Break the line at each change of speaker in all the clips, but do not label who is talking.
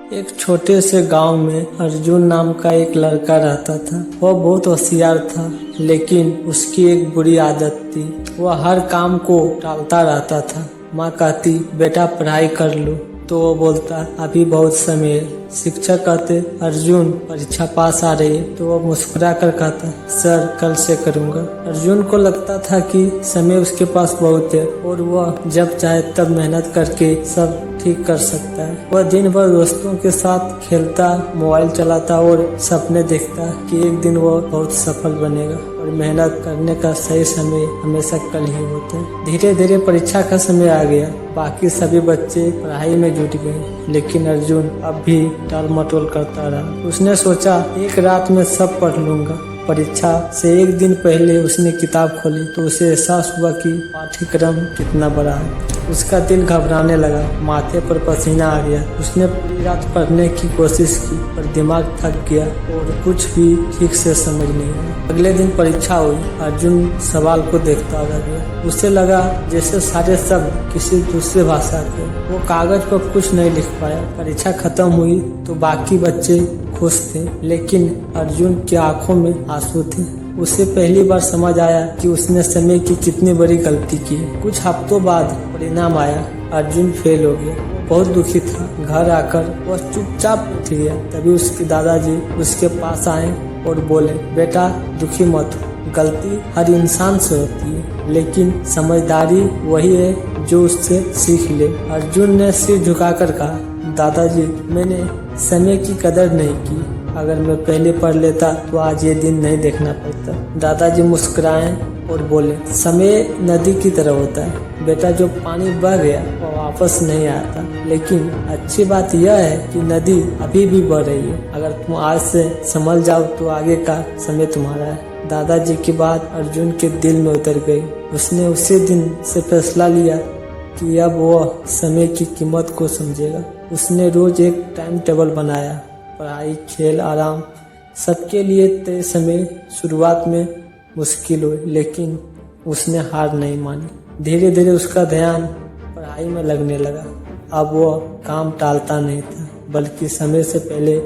एक छोटे से गांव में अर्जुन नाम का एक लड़का रहता था। वह बहुत होशियार था, लेकिन उसकी एक बुरी आदत थी। वह हर काम को टालता रहता था। माँ कहती बेटा पढ़ाई कर लो, तो वो बोलता अभी बहुत समय है। शिक्षक कहते अर्जुन परीक्षा पास आ रही है, तो वो मुस्कुरा कर कहता सर कल से करूँगा। अर्जुन को लगता था कि समय उसके पास बहुत है और वह जब चाहे तब मेहनत करके सब ठीक कर सकता है। वह दिन भर दोस्तों के साथ खेलता, मोबाइल चलाता और सपने देखता कि एक दिन वह बहुत सफल बनेगा और मेहनत करने का सही समय हमेशा कल ही होता है। धीरे धीरे परीक्षा का समय आ गया। बाकी सभी बच्चे पढ़ाई में जुट गए, लेकिन अर्जुन अब भी टाल मटोल करता रहा। उसने सोचा एक रात में सब पढ़ लूंगा। परीक्षा से एक दिन पहले उसने किताब खोली तो उसे एहसास हुआ कि पाठ्यक्रम कितना बड़ा है। उसका दिल घबराने लगा, माथे पर पसीना आ गया। उसने पूरी रात पढ़ने की कोशिश की, पर दिमाग थक गया और कुछ भी ठीक से समझ नहीं आया। अगले दिन परीक्षा हुई। अर्जुन सवाल को देखता रह गया। उसे लगा जैसे सारे शब्द किसी दूसरे भाषा के। वो कागज पर कुछ नहीं लिख पाया। परीक्षा खत्म हुई तो बाकी बच्चे खुश थे, लेकिन अर्जुन की आंखों में आंसू थे। उसे पहली बार समझ आया कि उसने समय की कितनी बड़ी गलती की। कुछ हफ्तों बाद परिणाम आया। अर्जुन फेल हो गया। बहुत दुखी था। घर आकर वह चुपचाप उठ गया। तभी उसके दादाजी उसके पास आए और बोले बेटा दुखी मत हो, गलती हर इंसान से होती है, लेकिन समझदारी वही है जो उससे सीख ले। अर्जुन ने सिर झुकाकर कहा दादाजी मैंने समय की कदर नहीं की। अगर मैं पहले पढ़ लेता तो आज ये दिन नहीं देखना पड़ता। दादाजी मुस्कुराए और बोले समय नदी की तरह होता है बेटा, जो पानी बह गया वो वापस नहीं आता। लेकिन अच्छी बात यह है कि नदी अभी भी बह रही है। अगर तुम आज से संभल जाओ तो आगे का समय तुम्हारा है। दादाजी की बात अर्जुन के दिल में उतर गई। उसने उसी दिन से फैसला लिया कि अब वह समय की कीमत को समझेगा। उसने रोज एक टाइम टेबल बनाया, पढ़ाई, खेल, आराम सबके लिए तय समय। शुरुआत में मुश्किल हुई, लेकिन उसने हार नहीं मानी। धीरे धीरे उसका ध्यान पढ़ाई में लगने लगा। अब वह काम टालता नहीं था, बल्कि समय से पहले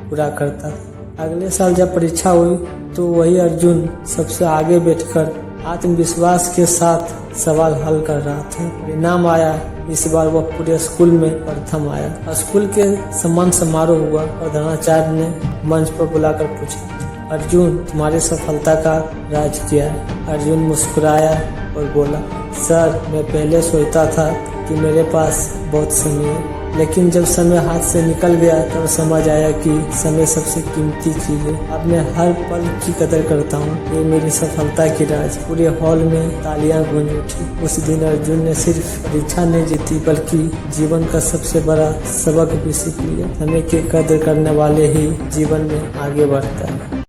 पूरा करता था। अगले साल जब परीक्षा हुई तो वही अर्जुन सबसे आगे बैठकर आत्मविश्वास के साथ सवाल हल कर रहा था। परिणाम आया। इस बार वह पूरे स्कूल में प्रथम आया। स्कूल के सम्मान समारोह हुआ। प्रधानाचार्य ने मंच पर बुलाकर पूछा अर्जुन तुम्हारी सफलता का राज क्या है। अर्जुन मुस्कुराया और बोला सर मैं पहले सोचता था कि मेरे पास बहुत समय है, लेकिन जब समय हाथ से निकल गया तब समझ आया कि समय सबसे कीमती चीज है। अब मैं हर पल की कदर करता हूँ। ये मेरी सफलता की राज। पूरे हॉल में तालियां गूंज उठी। उस दिन अर्जुन ने सिर्फ परीक्षा नहीं जीती, बल्कि जीवन का सबसे बड़ा सबक भी सीख लिया। समय की कदर करने वाले ही जीवन में आगे बढ़ता है।